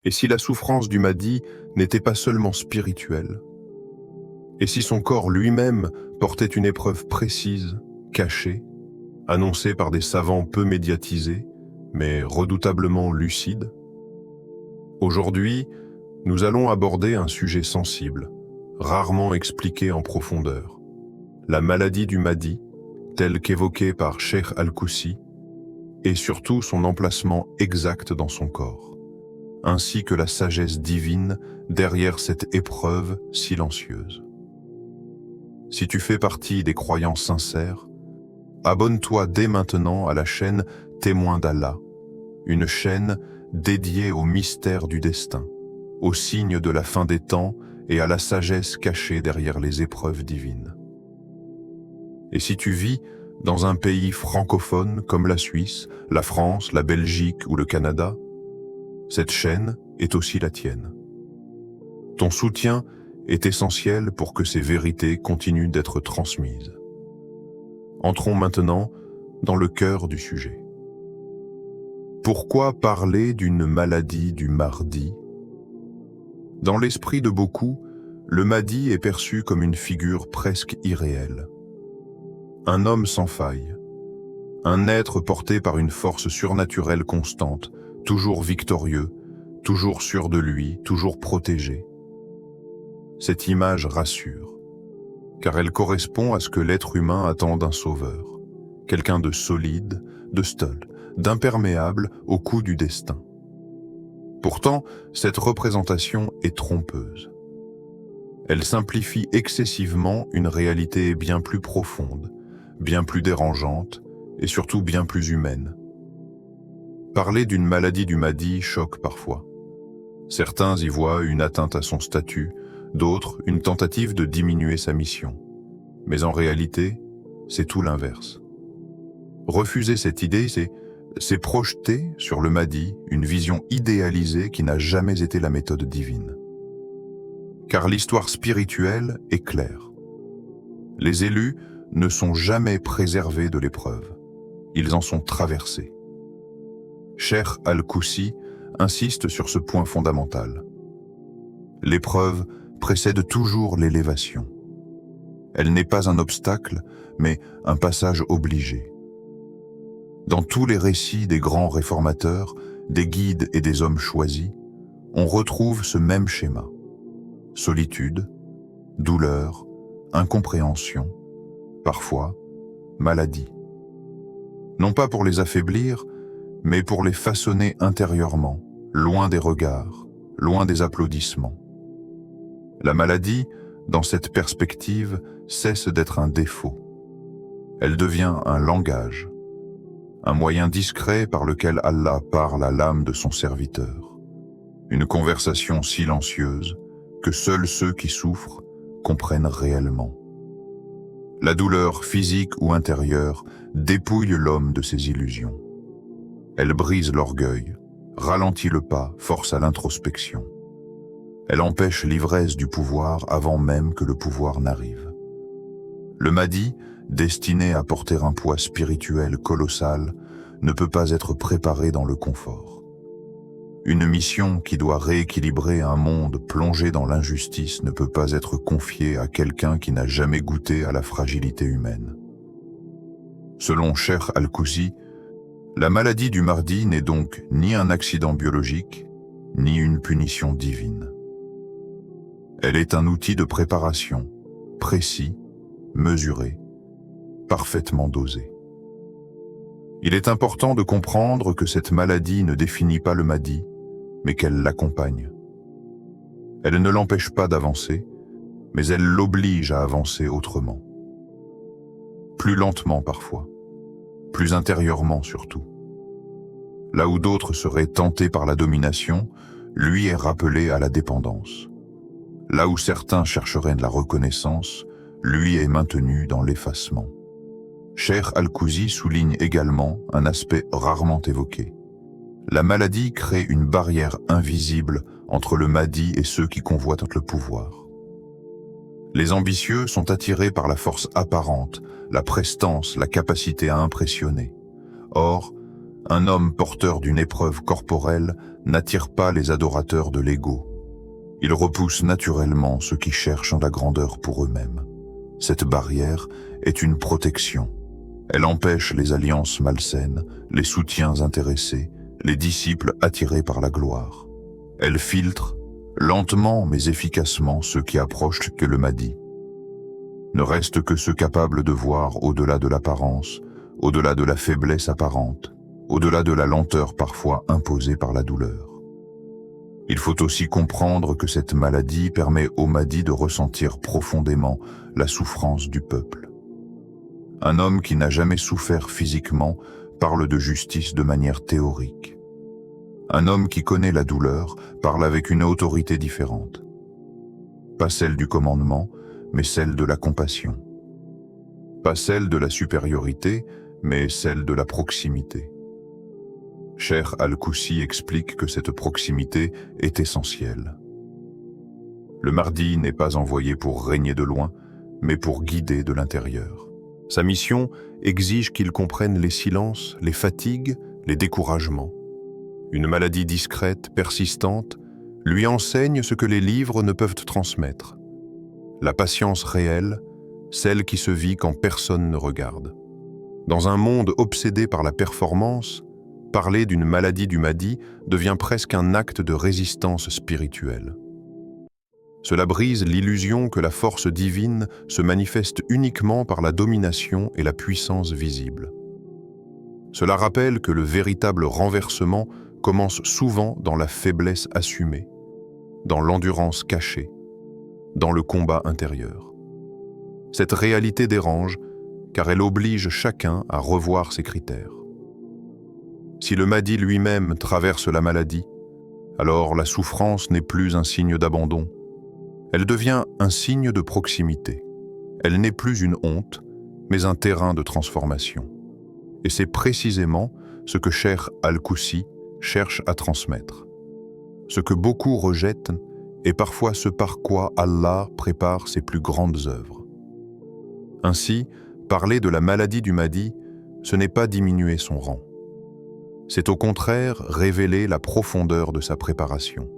Et si la souffrance du Mahdi n'était pas seulement spirituelle? Et si son corps lui-même portait une épreuve précise, cachée, annoncée par des savants peu médiatisés, mais redoutablement lucides? Aujourd'hui, nous allons aborder un sujet sensible, rarement expliqué en profondeur. La maladie du Mahdi, telle qu'évoquée par Cheikh Al-Koussi, et surtout son emplacement exact dans son corps, ainsi que la sagesse divine derrière cette épreuve silencieuse. Si tu fais partie des croyants sincères, abonne-toi dès maintenant à la chaîne Témoins d'Allah, une chaîne dédiée au mystère du destin, aux signes de la fin des temps et à la sagesse cachée derrière les épreuves divines. Et si tu vis dans un pays francophone comme la Suisse, la France, la Belgique ou le Canada, cette chaîne est aussi la tienne. Ton soutien est essentiel pour que ces vérités continuent d'être transmises. Entrons maintenant dans le cœur du sujet. Pourquoi parler d'une maladie du Mahdi? Dans l'esprit de beaucoup, le Mahdi est perçu comme une figure presque irréelle. Un homme sans faille, un être porté par une force surnaturelle constante, toujours victorieux, toujours sûr de lui, toujours protégé. Cette image rassure, car elle correspond à ce que l'être humain attend d'un sauveur, quelqu'un de solide, de stable, d'imperméable au coup du destin. Pourtant, cette représentation est trompeuse. Elle simplifie excessivement une réalité bien plus profonde, bien plus dérangeante et surtout bien plus humaine. Parler d'une maladie du Mahdi choque parfois. Certains y voient une atteinte à son statut, d'autres une tentative de diminuer sa mission. Mais en réalité, c'est tout l'inverse. Refuser cette idée, c'est projeter sur le Mahdi une vision idéalisée qui n'a jamais été la méthode divine. Car l'histoire spirituelle est claire. Les élus ne sont jamais préservés de l'épreuve. Ils en sont traversés. Cheikh Al-Koussi insiste sur ce point fondamental. L'épreuve précède toujours l'élévation. Elle n'est pas un obstacle, mais un passage obligé. Dans tous les récits des grands réformateurs, des guides et des hommes choisis, on retrouve ce même schéma. Solitude, douleur, incompréhension, parfois maladie. Non pas pour les affaiblir, mais pour les façonner intérieurement, loin des regards, loin des applaudissements. La maladie, dans cette perspective, cesse d'être un défaut. Elle devient un langage, un moyen discret par lequel Allah parle à l'âme de son serviteur. Une conversation silencieuse que seuls ceux qui souffrent comprennent réellement. La douleur physique ou intérieure dépouille l'homme de ses illusions. Elle brise l'orgueil, ralentit le pas, force à l'introspection. Elle empêche l'ivresse du pouvoir avant même que le pouvoir n'arrive. Le Mahdi, destiné à porter un poids spirituel colossal, ne peut pas être préparé dans le confort. Une mission qui doit rééquilibrer un monde plongé dans l'injustice ne peut pas être confiée à quelqu'un qui n'a jamais goûté à la fragilité humaine. Selon Cheikh Al-Koussi, la maladie du Mahdi n'est donc ni un accident biologique, ni une punition divine. Elle est un outil de préparation, précis, mesuré, parfaitement dosé. Il est important de comprendre que cette maladie ne définit pas le Mahdi, mais qu'elle l'accompagne. Elle ne l'empêche pas d'avancer, mais elle l'oblige à avancer autrement. Plus lentement parfois, plus intérieurement surtout. Là où d'autres seraient tentés par la domination, lui est rappelé à la dépendance. Là où certains chercheraient de la reconnaissance, lui est maintenu dans l'effacement. Cheikh Al-Koussi souligne également un aspect rarement évoqué. La maladie crée une barrière invisible entre le Mahdi et ceux qui convoitent le pouvoir. Les ambitieux sont attirés par la force apparente, la prestance, la capacité à impressionner. Or, Un homme porteur d'une épreuve corporelle n'attire pas les adorateurs de l'ego. Il repousse naturellement ceux qui cherchent la grandeur pour eux-mêmes. Cette barrière est une protection. Elle empêche les alliances malsaines, les soutiens intéressés, les disciples attirés par la gloire. Elle filtre, lentement mais efficacement, ceux qui approchent que le Mahdi. Ne restent que ceux capables de voir au-delà de l'apparence, au-delà de la faiblesse apparente, au-delà de la lenteur parfois imposée par la douleur. Il faut aussi comprendre que cette maladie permet au Mahdi de ressentir profondément la souffrance du peuple. Un homme qui n'a jamais souffert physiquement parle de justice de manière théorique. Un homme qui connaît la douleur parle avec une autorité différente. Pas celle du commandement, mais celle de la compassion. Pas celle de la supériorité, mais celle de la proximité. Cheikh Al-Koussi explique que cette proximité est essentielle. Le Mahdi n'est pas envoyé pour régner de loin, mais pour guider de l'intérieur. Sa mission exige qu'il comprenne les silences, les fatigues, les découragements. Une maladie discrète, persistante, lui enseigne ce que les livres ne peuvent transmettre. La patience réelle, celle qui se vit quand personne ne regarde. Dans un monde obsédé par la performance, parler d'une maladie du Mahdi devient presque un acte de résistance spirituelle. Cela brise l'illusion que la force divine se manifeste uniquement par la domination et la puissance visible. Cela rappelle que le véritable renversement commence souvent dans la faiblesse assumée, dans l'endurance cachée, dans le combat intérieur. Cette réalité dérange car elle oblige chacun à revoir ses critères. Si le Mahdi lui-même traverse la maladie, alors la souffrance n'est plus un signe d'abandon. Elle devient un signe de proximité. Elle n'est plus une honte, mais un terrain de transformation. Et c'est précisément ce que Cheikh Al-Koussi cherche à transmettre. Ce que beaucoup rejettent est parfois ce par quoi Allah prépare ses plus grandes œuvres. Ainsi, parler de la maladie du Mahdi, ce n'est pas diminuer son rang. C'est au contraire révéler la profondeur de sa préparation.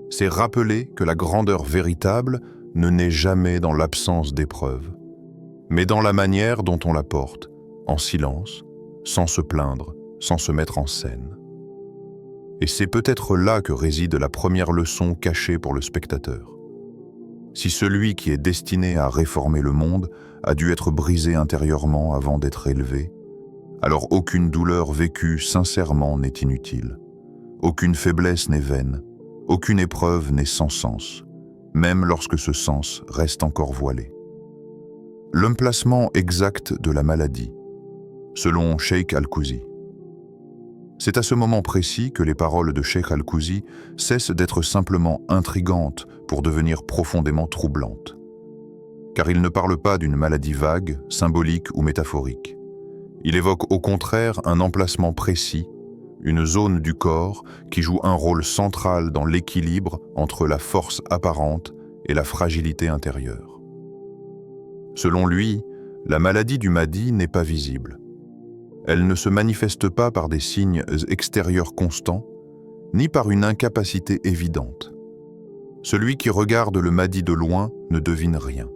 C'est rappeler que la grandeur véritable ne naît jamais dans l'absence d'épreuves, mais dans la manière dont on la porte, en silence, sans se plaindre, sans se mettre en scène. Et c'est peut-être là que réside la première leçon cachée pour le spectateur. Si celui qui est destiné à réformer le monde a dû être brisé intérieurement avant d'être élevé, alors aucune douleur vécue sincèrement n'est inutile. Aucune faiblesse n'est vaine, aucune épreuve n'est sans sens, même lorsque ce sens reste encore voilé. L'emplacement exact de la maladie, selon Cheikh Al-Koussi. C'est à ce moment précis que les paroles de Cheikh Al-Koussi cessent d'être simplement intrigantes pour devenir profondément troublantes. Car il ne parle pas d'une maladie vague, symbolique ou métaphorique. Il évoque au contraire un emplacement précis, une zone du corps qui joue un rôle central dans l'équilibre entre la force apparente et la fragilité intérieure. Selon lui, la maladie du Mahdi n'est pas visible. Elle ne se manifeste pas par des signes extérieurs constants, ni par une incapacité évidente. Celui qui regarde le Mahdi de loin ne devine rien.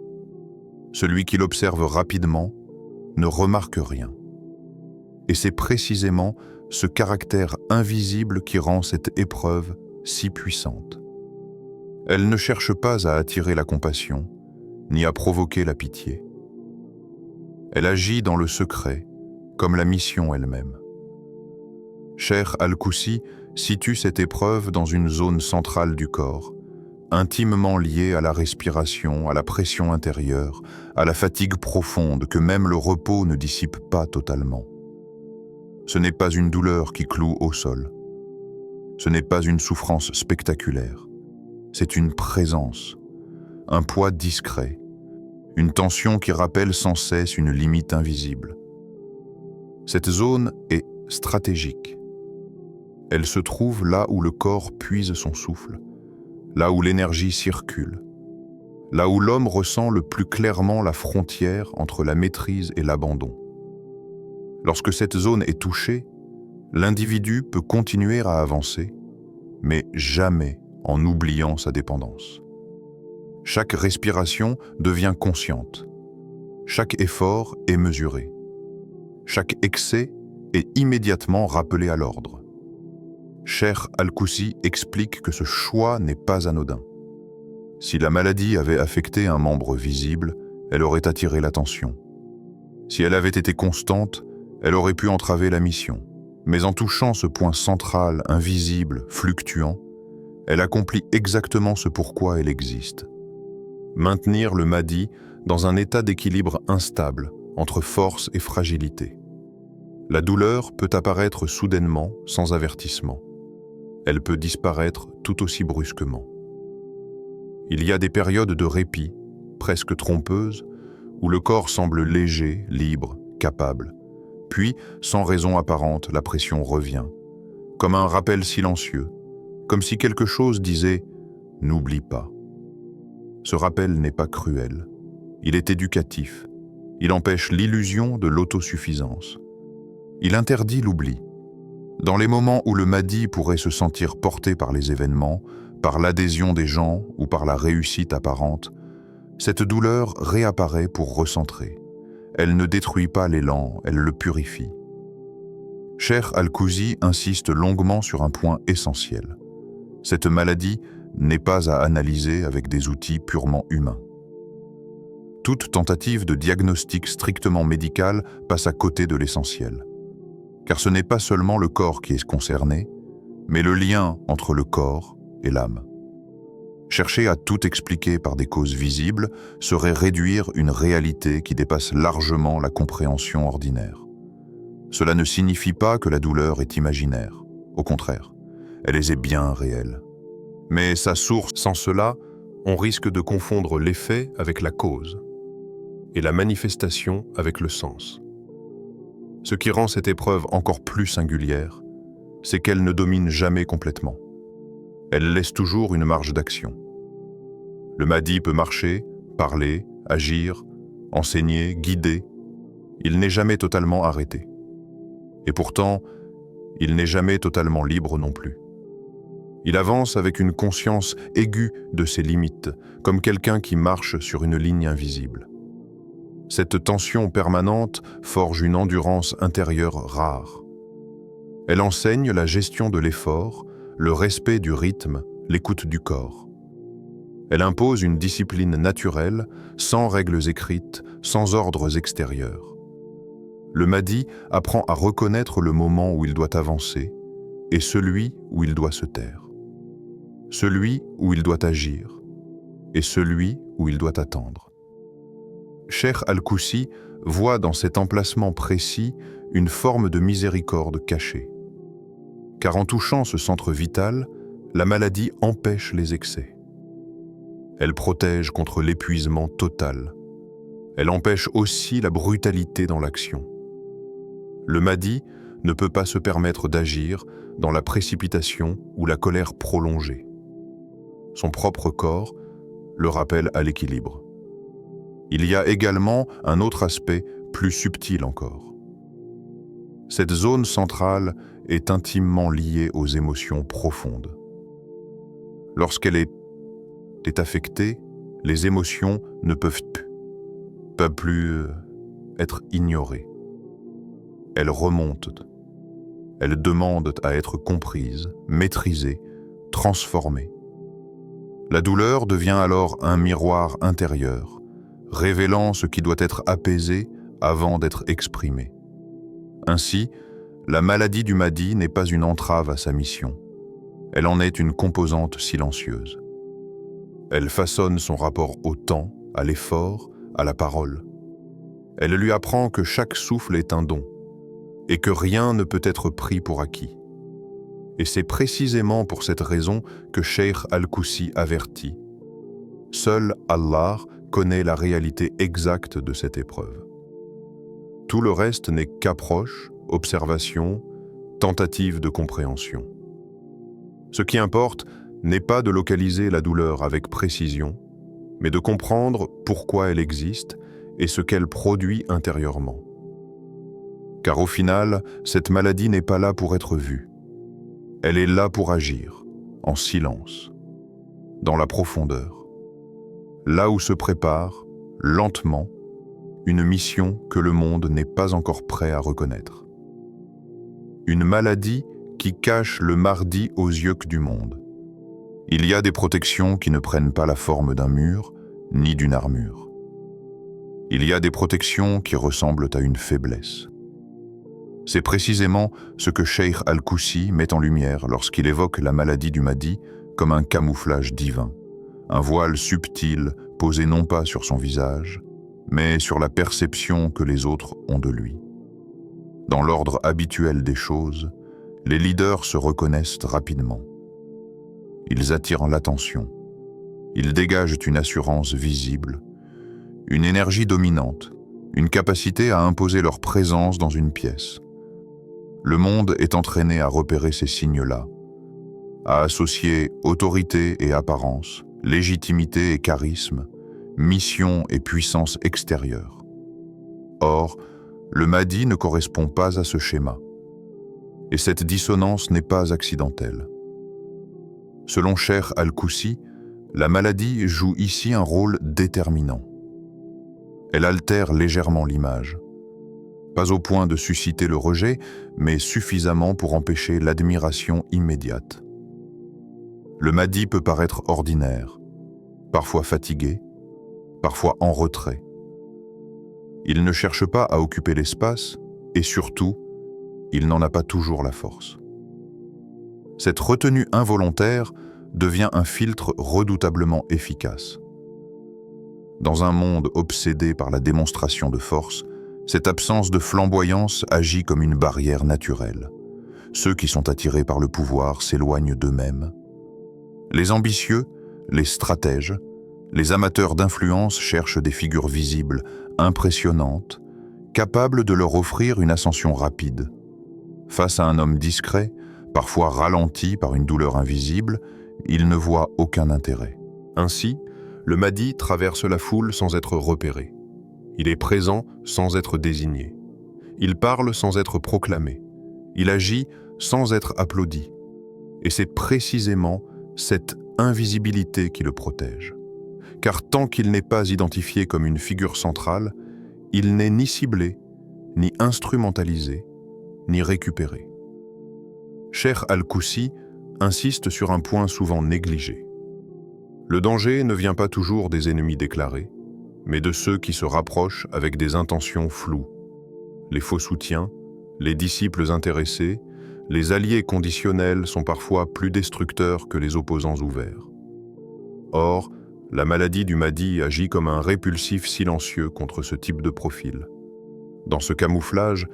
Celui qui l'observe rapidement ne remarque rien. Et c'est précisément ce caractère invisible qui rend cette épreuve si puissante. Elle ne cherche pas à attirer la compassion, ni à provoquer la pitié. Elle agit dans le secret, comme la mission elle-même. Cheikh Al-Koussi situe cette épreuve dans une zone centrale du corps, intimement liée à la respiration, à la pression intérieure, à la fatigue profonde que même le repos ne dissipe pas totalement. Ce n'est pas une douleur qui cloue au sol. Ce n'est pas une souffrance spectaculaire. C'est une présence, un poids discret, une tension qui rappelle sans cesse une limite invisible. Cette zone est stratégique. Elle se trouve là où le corps puise son souffle, là où l'énergie circule, là où l'homme ressent le plus clairement la frontière entre la maîtrise et l'abandon. Lorsque cette zone est touchée, L'individu peut continuer à avancer, mais jamais en oubliant sa dépendance. Chaque respiration devient consciente. Chaque effort est mesuré. Chaque excès est immédiatement rappelé à l'ordre. Cheikh Al-Koussi explique que ce choix n'est pas anodin. Si la maladie avait affecté un membre visible, elle aurait attiré l'attention. Si elle avait été constante, elle aurait pu entraver la mission. Mais en touchant ce point central, invisible, fluctuant, elle accomplit exactement ce pourquoi elle existe. Maintenir le Mahdi dans un état d'équilibre instable entre force et fragilité. La douleur peut apparaître soudainement, sans avertissement. Elle peut disparaître tout aussi brusquement. Il y a des périodes de répit, presque trompeuses, où le corps semble léger, libre, capable. Puis, sans raison apparente, la pression revient, comme un rappel silencieux, comme si quelque chose disait « n'oublie pas ». Ce rappel n'est pas cruel, il est éducatif, il empêche l'illusion de l'autosuffisance. Il interdit l'oubli. Dans les moments où le Mahdi pourrait se sentir porté par les événements, par l'adhésion des gens ou par la réussite apparente, cette douleur réapparaît pour recentrer. Elle ne détruit pas l'élan, elle le purifie. Cheikh Al-Koussi insiste longuement sur un point essentiel. Cette maladie n'est pas à analyser avec des outils purement humains. Toute tentative de diagnostic strictement médical passe à côté de l'essentiel. Car ce n'est pas seulement le corps qui est concerné, mais le lien entre le corps et l'âme. Chercher à tout expliquer par des causes visibles serait réduire une réalité qui dépasse largement la compréhension ordinaire. Cela ne signifie pas que la douleur est imaginaire. Au contraire, elle est bien réelle. Mais sa source, sans cela, on risque de confondre l'effet avec la cause et la manifestation avec le sens. Ce qui rend cette épreuve encore plus singulière, c'est qu'elle ne domine jamais complètement. Elle laisse toujours une marge d'action. Le Mahdi peut marcher, parler, agir, enseigner, guider. Il n'est jamais totalement arrêté. Et pourtant, il n'est jamais totalement libre non plus. Il avance avec une conscience aiguë de ses limites, comme quelqu'un qui marche sur une ligne invisible. Cette tension permanente forge une endurance intérieure rare. Elle enseigne la gestion de l'effort, le respect du rythme, l'écoute du corps. Elle impose une discipline naturelle, sans règles écrites, sans ordres extérieurs. Le Mahdi apprend à reconnaître le moment où il doit avancer et celui où il doit se taire. Celui où il doit agir et celui où il doit attendre. Cheikh Al-Koussi voit dans cet emplacement précis une forme de miséricorde cachée. Car en touchant ce centre vital, la maladie empêche les excès. Elle protège contre l'épuisement total. Elle empêche aussi la brutalité dans l'action. Le Mahdi ne peut pas se permettre d'agir dans la précipitation ou la colère prolongée. Son propre corps le rappelle à l'équilibre. Il y a également un autre aspect plus subtil encore. Cette zone centrale est intimement liée aux émotions profondes. Lorsqu'elle est affectée, les émotions ne peuvent plus être ignorées. Elles remontent. Elles demandent à être comprises, maîtrisées, transformées. La douleur devient alors un miroir intérieur, révélant ce qui doit être apaisé avant d'être exprimé. Ainsi, la maladie du Mahdi n'est pas une entrave à sa mission. Elle en est une composante silencieuse. Elle façonne son rapport au temps, à l'effort, à la parole. Elle lui apprend que chaque souffle est un don et que rien ne peut être pris pour acquis. Et c'est précisément pour cette raison que Cheikh Al-Koussi avertit. Seul Allah connaît la réalité exacte de cette épreuve. Tout le reste n'est qu'approche, observation, tentative de compréhension. Ce qui importe n'est pas de localiser la douleur avec précision, mais de comprendre pourquoi elle existe et ce qu'elle produit intérieurement. Car au final, cette maladie n'est pas là pour être vue. Elle est là pour agir, en silence, dans la profondeur. Là où se prépare, lentement, une mission que le monde n'est pas encore prêt à reconnaître. Une maladie qui cache le mardi aux yeux du monde. Il y a des protections qui ne prennent pas la forme d'un mur, ni d'une armure. Il y a des protections qui ressemblent à une faiblesse. C'est précisément ce que Cheikh Al-Koussi met en lumière lorsqu'il évoque la maladie du Mahdi comme un camouflage divin, un voile subtil posé non pas sur son visage, mais sur la perception que les autres ont de lui. Dans l'ordre habituel des choses, les leaders se reconnaissent rapidement. Ils attirent l'attention. Ils dégagent une assurance visible, une énergie dominante, une capacité à imposer leur présence dans une pièce. Le monde est entraîné à repérer ces signes-là, à associer autorité et apparence, légitimité et charisme, mission et puissance extérieure. Or, le Mahdi ne correspond pas à ce schéma. Et cette dissonance n'est pas accidentelle. Selon Cheikh Al-Koussi, la maladie joue ici un rôle déterminant. Elle altère légèrement l'image. Pas au point de susciter le rejet, mais suffisamment pour empêcher l'admiration immédiate. Le Mahdi peut paraître ordinaire, parfois fatigué, parfois en retrait. Il ne cherche pas à occuper l'espace et surtout, il n'en a pas toujours la force. Cette retenue involontaire devient un filtre redoutablement efficace. Dans un monde obsédé par la démonstration de force, cette absence de flamboyance agit comme une barrière naturelle. Ceux qui sont attirés par le pouvoir s'éloignent d'eux-mêmes. Les ambitieux, les stratèges, les amateurs d'influence cherchent des figures visibles, impressionnantes, capables de leur offrir une ascension rapide. Face à un homme discret, parfois ralenti par une douleur invisible, ils ne voient aucun intérêt. Ainsi, le Mahdi traverse la foule sans être repéré. Il est présent sans être désigné. Il parle sans être proclamé. Il agit sans être applaudi. Et c'est précisément cette invisibilité qui le protège. Car tant qu'il n'est pas identifié comme une figure centrale, il n'est ni ciblé, ni instrumentalisé, ni récupéré. Cheikh Al-Koussi insiste sur un point souvent négligé. Le danger ne vient pas toujours des ennemis déclarés, mais de ceux qui se rapprochent avec des intentions floues. Les faux soutiens, les disciples intéressés, les alliés conditionnels sont parfois plus destructeurs que les opposants ouverts. Or, la maladie du Mahdi agit comme un répulsif silencieux contre ce type de profil. Dans ce camouflage,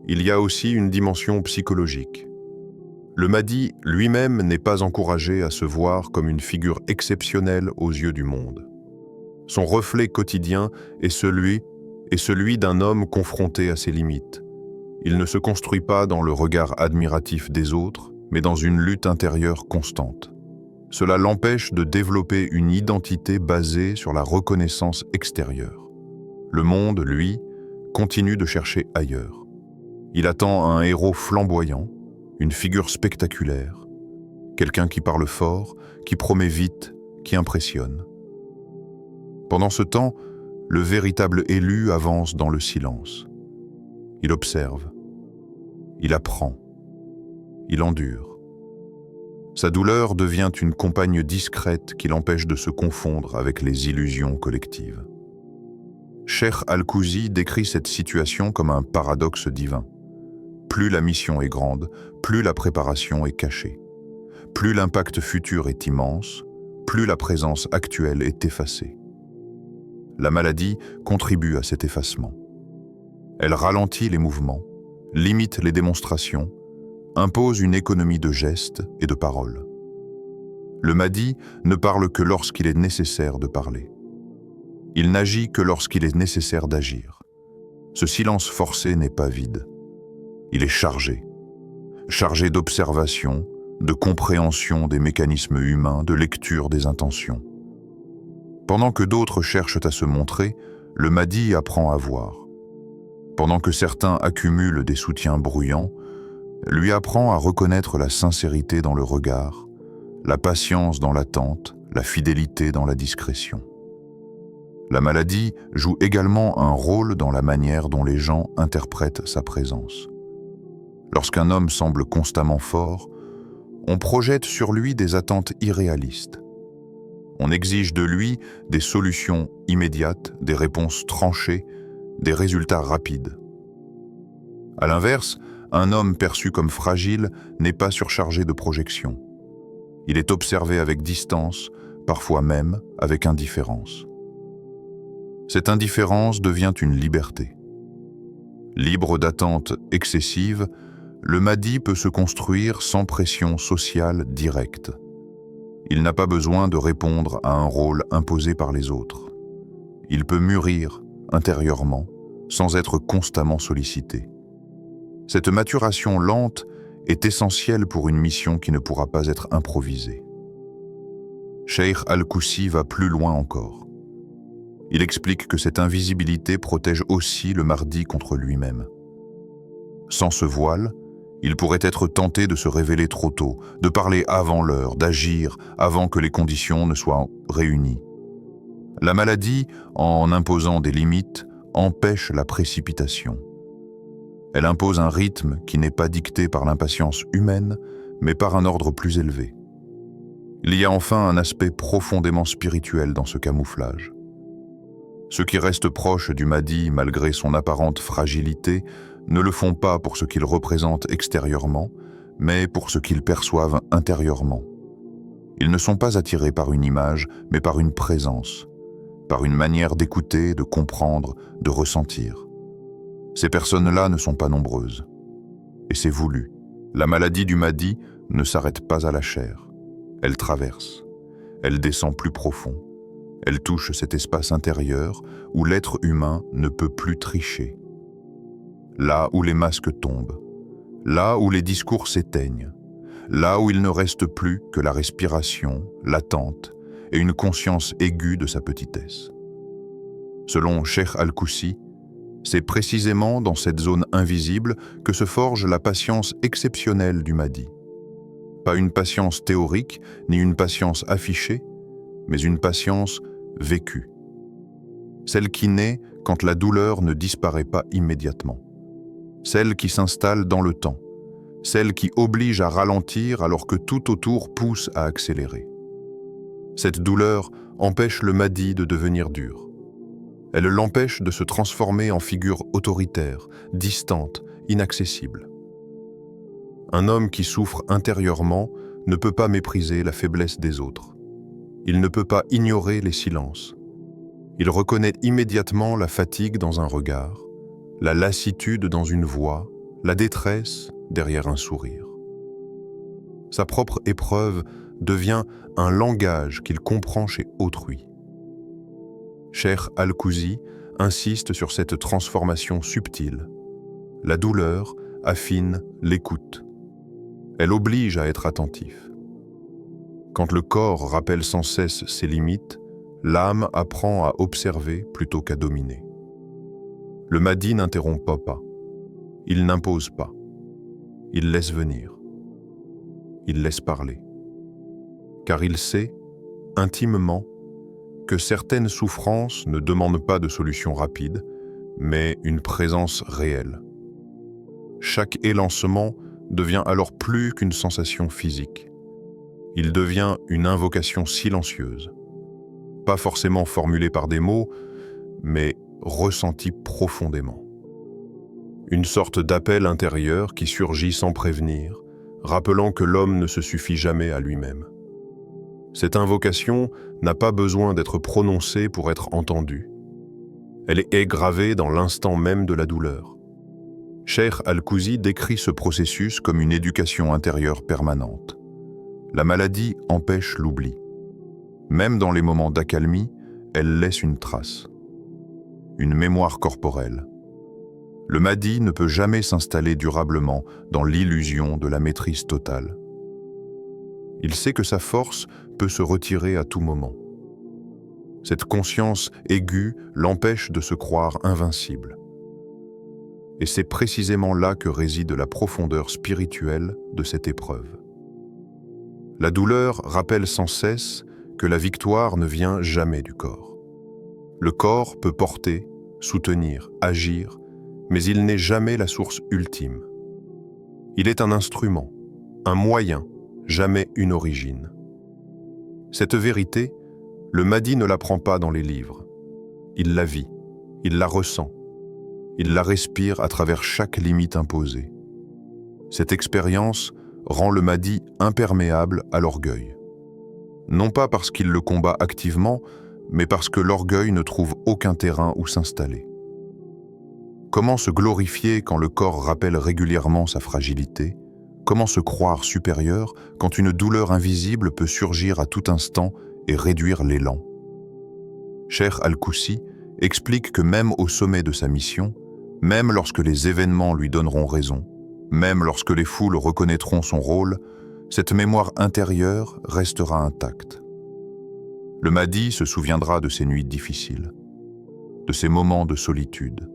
il y a aussi une dimension psychologique. Le Mahdi lui-même n'est pas encouragé à se voir comme une figure exceptionnelle aux yeux du monde. Son reflet quotidien est celui d'un homme confronté à ses limites. Il ne se construit pas dans le regard admiratif des autres, mais dans une lutte intérieure constante. Cela l'empêche de développer une identité basée sur la reconnaissance extérieure. Le monde, lui, continue de chercher ailleurs. Il attend un héros flamboyant, une figure spectaculaire, quelqu'un qui parle fort, qui promet vite, qui impressionne. Pendant ce temps, le véritable élu avance dans le silence. Il observe, il apprend, il endure. Sa douleur devient une compagne discrète qui l'empêche de se confondre avec les illusions collectives. Cheikh Al-Koussi décrit cette situation comme un paradoxe divin. Plus la mission est grande, plus la préparation est cachée. Plus l'impact futur est immense, plus la présence actuelle est effacée. La maladie contribue à cet effacement. Elle ralentit les mouvements, limite les démonstrations, impose une économie de gestes et de paroles. Le Mahdi ne parle que lorsqu'il est nécessaire de parler. Il n'agit que lorsqu'il est nécessaire d'agir. Ce silence forcé n'est pas vide. Il est chargé d'observation, de compréhension des mécanismes humains, de lecture des intentions. Pendant que d'autres cherchent à se montrer, le Mahdi apprend à voir. Pendant que certains accumulent des soutiens bruyants, lui apprend à reconnaître la sincérité dans le regard, la patience dans l'attente, la fidélité dans la discrétion. La maladie joue également un rôle dans la manière dont les gens interprètent sa présence. Lorsqu'un homme semble constamment fort, on projette sur lui des attentes irréalistes. On exige de lui des solutions immédiates, des réponses tranchées, des résultats rapides. À l'inverse, un homme perçu comme fragile n'est pas surchargé de projections. Il est observé avec distance, parfois même avec indifférence. Cette indifférence devient une liberté. Libre d'attentes excessives, le Mahdi peut se construire sans pression sociale directe. Il n'a pas besoin de répondre à un rôle imposé par les autres. Il peut mûrir intérieurement sans être constamment sollicité. Cette maturation lente est essentielle pour une mission qui ne pourra pas être improvisée. Cheikh Al-Koussi va plus loin encore. Il explique que cette invisibilité protège aussi le Mahdi contre lui-même. Sans ce voile, il pourrait être tenté de se révéler trop tôt, de parler avant l'heure, d'agir avant que les conditions ne soient réunies. La maladie, en imposant des limites, empêche la précipitation. Elle impose un rythme qui n'est pas dicté par l'impatience humaine, mais par un ordre plus élevé. Il y a enfin un aspect profondément spirituel dans ce camouflage. Ceux qui restent proches du Mahdi malgré son apparente fragilité ne le font pas pour ce qu'il représente extérieurement, mais pour ce qu'ils perçoivent intérieurement. Ils ne sont pas attirés par une image, mais par une présence, par une manière d'écouter, de comprendre, de ressentir. Ces personnes-là ne sont pas nombreuses. Et c'est voulu. La maladie du Mahdi ne s'arrête pas à la chair. Elle traverse. Elle descend plus profond. Elle touche cet espace intérieur où l'être humain ne peut plus tricher. Là où les masques tombent. Là où les discours s'éteignent. Là où il ne reste plus que la respiration, l'attente et une conscience aiguë de sa petitesse. Selon Cheikh Al-Koussi, c'est précisément dans cette zone invisible que se forge la patience exceptionnelle du Mahdi. Pas une patience théorique, ni une patience affichée, mais une patience vécue. Celle qui naît quand la douleur ne disparaît pas immédiatement. Celle qui s'installe dans le temps. Celle qui oblige à ralentir alors que tout autour pousse à accélérer. Cette douleur empêche le Mahdi de devenir dur. Elle l'empêche de se transformer en figure autoritaire, distante, inaccessible. Un homme qui souffre intérieurement ne peut pas mépriser la faiblesse des autres. Il ne peut pas ignorer les silences. Il reconnaît immédiatement la fatigue dans un regard, la lassitude dans une voix, la détresse derrière un sourire. Sa propre épreuve devient un langage qu'il comprend chez autrui. Cheikh Al-Koussi insiste sur cette transformation subtile. La douleur affine l'écoute. Elle oblige à être attentif. Quand le corps rappelle sans cesse ses limites, l'âme apprend à observer plutôt qu'à dominer. Le Mahdi n'interrompt pas. Il n'impose pas. Il laisse venir. Il laisse parler. Car il sait, intimement, que certaines souffrances ne demandent pas de solution rapide, mais une présence réelle. Chaque élancement devient alors plus qu'une sensation physique. Il devient une invocation silencieuse, pas forcément formulée par des mots, mais ressentie profondément. Une sorte d'appel intérieur qui surgit sans prévenir, rappelant que l'homme ne se suffit jamais à lui-même. Cette invocation n'a pas besoin d'être prononcée pour être entendue. Elle est gravée dans l'instant même de la douleur. Cheikh Al-Koussi décrit ce processus comme une éducation intérieure permanente. La maladie empêche l'oubli. Même dans les moments d'accalmie, elle laisse une trace. Une mémoire corporelle. Le Mahdi ne peut jamais s'installer durablement dans l'illusion de la maîtrise totale. Il sait que sa force peut se retirer à tout moment. Cette conscience aiguë l'empêche de se croire invincible. Et c'est précisément là que réside la profondeur spirituelle de cette épreuve. La douleur rappelle sans cesse que la victoire ne vient jamais du corps. Le corps peut porter, soutenir, agir, mais il n'est jamais la source ultime. Il est un instrument, un moyen, jamais une origine. Cette vérité, le Mahdi ne l'apprend pas dans les livres. Il la vit, il la ressent, il la respire à travers chaque limite imposée. Cette expérience rend le Mahdi imperméable à l'orgueil. Non pas parce qu'il le combat activement, mais parce que l'orgueil ne trouve aucun terrain où s'installer. Comment se glorifier quand le corps rappelle régulièrement sa fragilité? Comment se croire supérieur quand une douleur invisible peut surgir à tout instant et réduire l'élan? Cheikh Al-Koussi explique que même au sommet de sa mission, même lorsque les événements lui donneront raison, même lorsque les foules reconnaîtront son rôle, cette mémoire intérieure restera intacte. Le Mahdi se souviendra de ses nuits difficiles, de ses moments de solitude,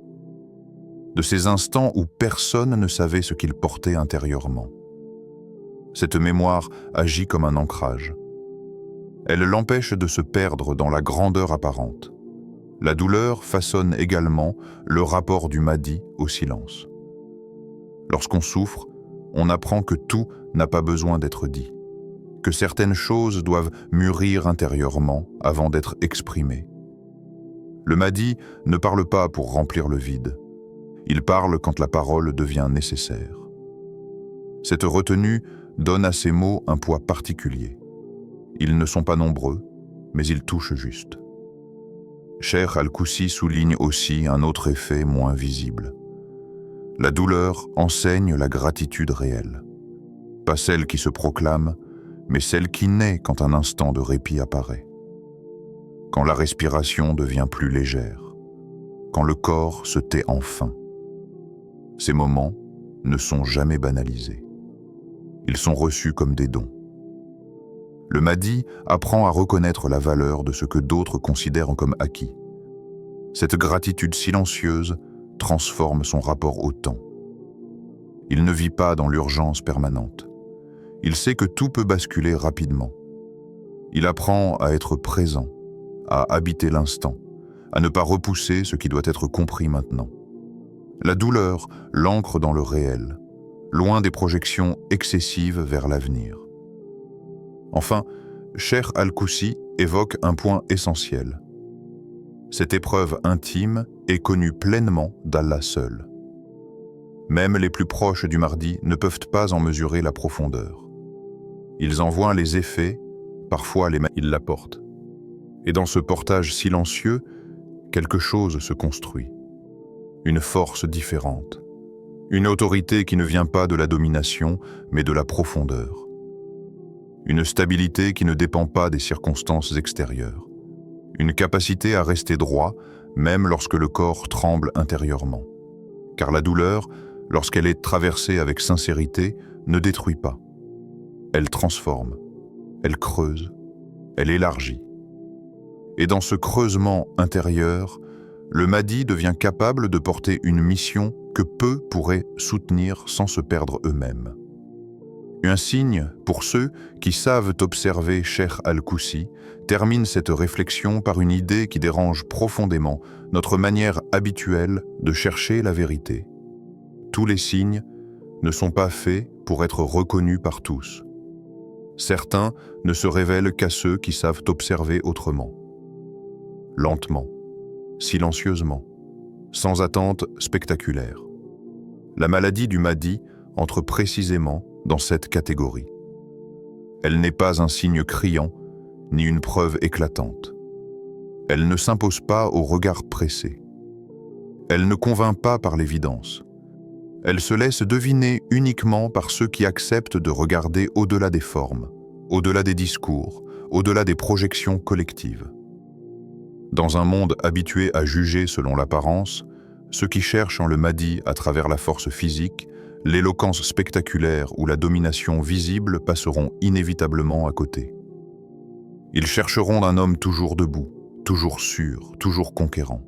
de ces instants où personne ne savait ce qu'il portait intérieurement. Cette mémoire agit comme un ancrage. Elle l'empêche de se perdre dans la grandeur apparente. La douleur façonne également le rapport du Mahdi au silence. Lorsqu'on souffre, on apprend que tout n'a pas besoin d'être dit, que certaines choses doivent mûrir intérieurement avant d'être exprimées. Le Mahdi ne parle pas pour remplir le vide. Il parle quand la parole devient nécessaire. Cette retenue donne à ces mots un poids particulier. Ils ne sont pas nombreux, mais ils touchent juste. Cheikh Al-Koussi souligne aussi un autre effet moins visible. La douleur enseigne la gratitude réelle. Pas celle qui se proclame, mais celle qui naît quand un instant de répit apparaît. Quand la respiration devient plus légère. Quand le corps se tait enfin. Ces moments ne sont jamais banalisés. Ils sont reçus comme des dons. Le Mahdi apprend à reconnaître la valeur de ce que d'autres considèrent comme acquis. Cette gratitude silencieuse transforme son rapport au temps. Il ne vit pas dans l'urgence permanente. Il sait que tout peut basculer rapidement. Il apprend à être présent, à habiter l'instant, à ne pas repousser ce qui doit être compris maintenant. La douleur l'ancre dans le réel, loin des projections excessives vers l'avenir. Enfin, Cheikh Al-Koussi évoque un point essentiel. Cette épreuve intime est connue pleinement d'Allah seul. Même les plus proches du Mahdi ne peuvent pas en mesurer la profondeur. Ils en voient les effets, parfois ils la portent. Et dans ce portage silencieux, quelque chose se construit. Une force différente. Une autorité qui ne vient pas de la domination, mais de la profondeur. Une stabilité qui ne dépend pas des circonstances extérieures. Une capacité à rester droit, même lorsque le corps tremble intérieurement. Car la douleur, lorsqu'elle est traversée avec sincérité, ne détruit pas. Elle transforme, elle creuse, elle élargit. Et dans ce creusement intérieur, le Mahdi devient capable de porter une mission que peu pourraient soutenir sans se perdre eux-mêmes. Un signe pour ceux qui savent observer Cheikh Al-Koussi termine cette réflexion par une idée qui dérange profondément notre manière habituelle de chercher la vérité. Tous les signes ne sont pas faits pour être reconnus par tous. Certains ne se révèlent qu'à ceux qui savent observer autrement. Lentement, silencieusement, sans attente spectaculaire. La maladie du Mahdi entre précisément dans cette catégorie. Elle n'est pas un signe criant, ni une preuve éclatante. Elle ne s'impose pas au regard pressé. Elle ne convainc pas par l'évidence. Elle se laisse deviner uniquement par ceux qui acceptent de regarder au-delà des formes, au-delà des discours, au-delà des projections collectives. Dans un monde habitué à juger selon l'apparence, ceux qui cherchent en le Mahdi à travers la force physique, l'éloquence spectaculaire ou la domination visible passeront inévitablement à côté. Ils chercheront un homme toujours debout, toujours sûr, toujours conquérant.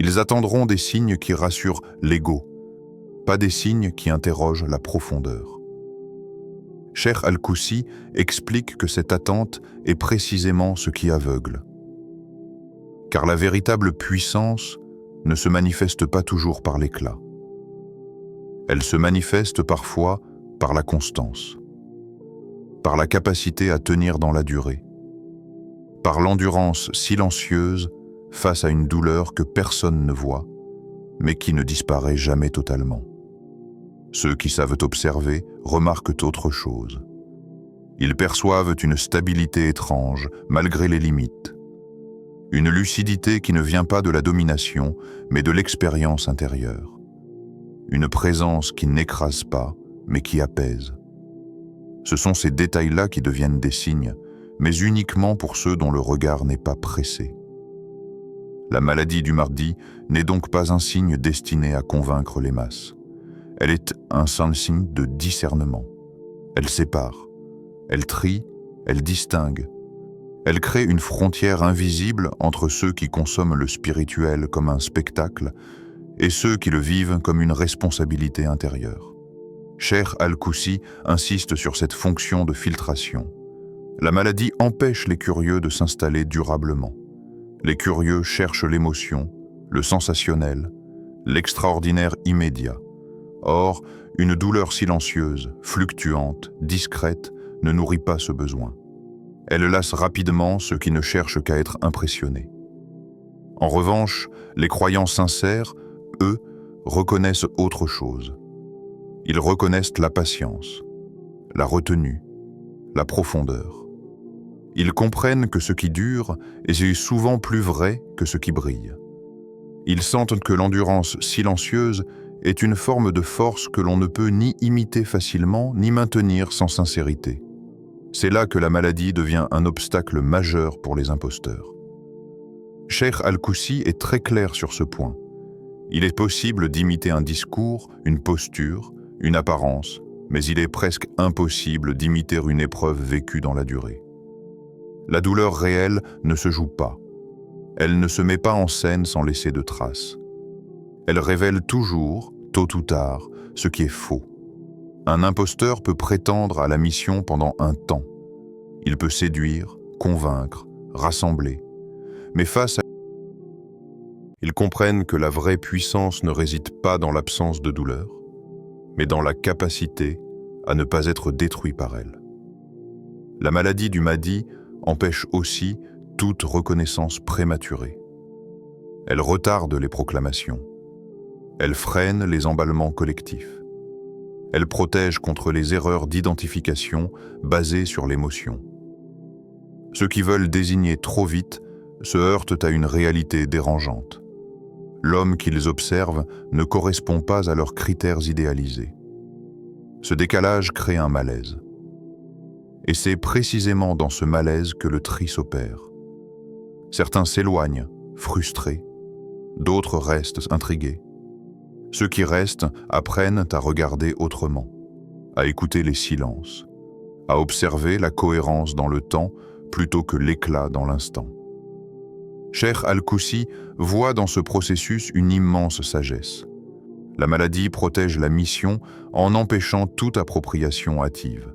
Ils attendront des signes qui rassurent l'ego, pas des signes qui interrogent la profondeur. Cheikh Al-Koussi explique que cette attente est précisément ce qui aveugle. Car la véritable puissance ne se manifeste pas toujours par l'éclat. Elle se manifeste parfois par la constance, par la capacité à tenir dans la durée, par l'endurance silencieuse face à une douleur que personne ne voit, mais qui ne disparaît jamais totalement. Ceux qui savent observer remarquent autre chose. Ils perçoivent une stabilité étrange, malgré les limites. Une lucidité qui ne vient pas de la domination, mais de l'expérience intérieure. Une présence qui n'écrase pas, mais qui apaise. Ce sont ces détails-là qui deviennent des signes, mais uniquement pour ceux dont le regard n'est pas pressé. La maladie du mardi n'est donc pas un signe destiné à convaincre les masses. Elle est un signe de discernement. Elle sépare, elle trie, elle distingue. Elle crée une frontière invisible entre ceux qui consomment le spirituel comme un spectacle et ceux qui le vivent comme une responsabilité intérieure. Cheikh Al-Koussi insiste sur cette fonction de filtration. La maladie empêche les curieux de s'installer durablement. Les curieux cherchent l'émotion, le sensationnel, l'extraordinaire immédiat. Or, une douleur silencieuse, fluctuante, discrète, ne nourrit pas ce besoin. Elle lasse rapidement ceux qui ne cherchent qu'à être impressionnés. En revanche, les croyants sincères, eux, reconnaissent autre chose. Ils reconnaissent la patience, la retenue, la profondeur. Ils comprennent que ce qui dure est souvent plus vrai que ce qui brille. Ils sentent que l'endurance silencieuse est une forme de force que l'on ne peut ni imiter facilement, ni maintenir sans sincérité. C'est là que la maladie devient un obstacle majeur pour les imposteurs. Cheikh Al-Koussi est très clair sur ce point. Il est possible d'imiter un discours, une posture, une apparence, mais il est presque impossible d'imiter une épreuve vécue dans la durée. La douleur réelle ne se joue pas. Elle ne se met pas en scène sans laisser de traces. Elle révèle toujours, tôt ou tard, ce qui est faux. Un imposteur peut prétendre à la mission pendant un temps. Il peut séduire, convaincre, rassembler. Mais face à... Ils comprennent que la vraie puissance ne réside pas dans l'absence de douleur, mais dans la capacité à ne pas être détruit par elle. La maladie du Mahdi empêche aussi toute reconnaissance prématurée. Elle retarde les proclamations. Elle freine les emballements collectifs. Elle protège contre les erreurs d'identification basées sur l'émotion. Ceux qui veulent désigner trop vite se heurtent à une réalité dérangeante. L'homme qu'ils observent ne correspond pas à leurs critères idéalisés. Ce décalage crée un malaise. Et c'est précisément dans ce malaise que le tri s'opère. Certains s'éloignent, frustrés. D'autres restent intrigués. Ceux qui restent apprennent à regarder autrement, à écouter les silences, à observer la cohérence dans le temps plutôt que l'éclat dans l'instant. Cheikh Al-Koussi voit dans ce processus une immense sagesse. La maladie protège la mission en empêchant toute appropriation hâtive.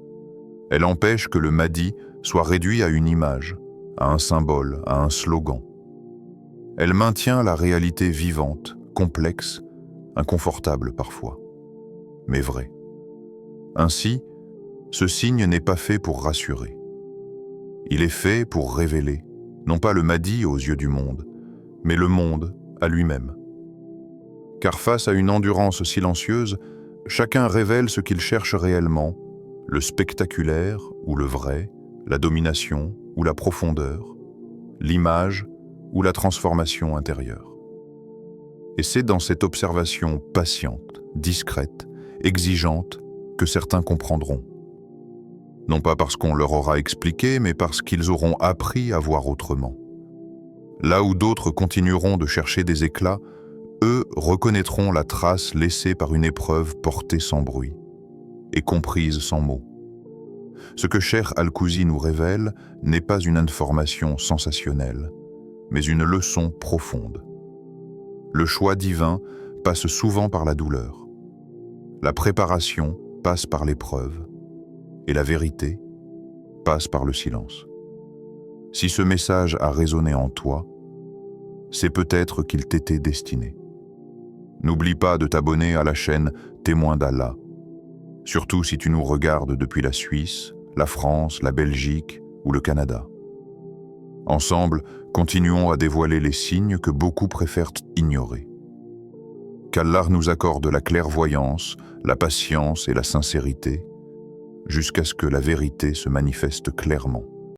Elle empêche que le Mahdi soit réduit à une image, à un symbole, à un slogan. Elle maintient la réalité vivante, complexe, inconfortable parfois, mais vrai. Ainsi, ce signe n'est pas fait pour rassurer. Il est fait pour révéler, non pas le Mahdi aux yeux du monde, mais le monde à lui-même. Car face à une endurance silencieuse, chacun révèle ce qu'il cherche réellement, le spectaculaire ou le vrai, la domination ou la profondeur, l'image ou la transformation intérieure. Et c'est dans cette observation patiente, discrète, exigeante, que certains comprendront. Non pas parce qu'on leur aura expliqué, mais parce qu'ils auront appris à voir autrement. Là où d'autres continueront de chercher des éclats, eux reconnaîtront la trace laissée par une épreuve portée sans bruit et comprise sans mots. Ce que Cheikh Al-Koussi nous révèle n'est pas une information sensationnelle, mais une leçon profonde. Le choix divin passe souvent par la douleur. La préparation passe par l'épreuve. Et la vérité passe par le silence. Si ce message a résonné en toi, c'est peut-être qu'il t'était destiné. N'oublie pas de t'abonner à la chaîne Témoin d'Allah, surtout si tu nous regardes depuis la Suisse, la France, la Belgique ou le Canada. Ensemble, continuons à dévoiler les signes que beaucoup préfèrent ignorer. Qu'Allah nous accorde la clairvoyance, la patience et la sincérité, jusqu'à ce que la vérité se manifeste clairement.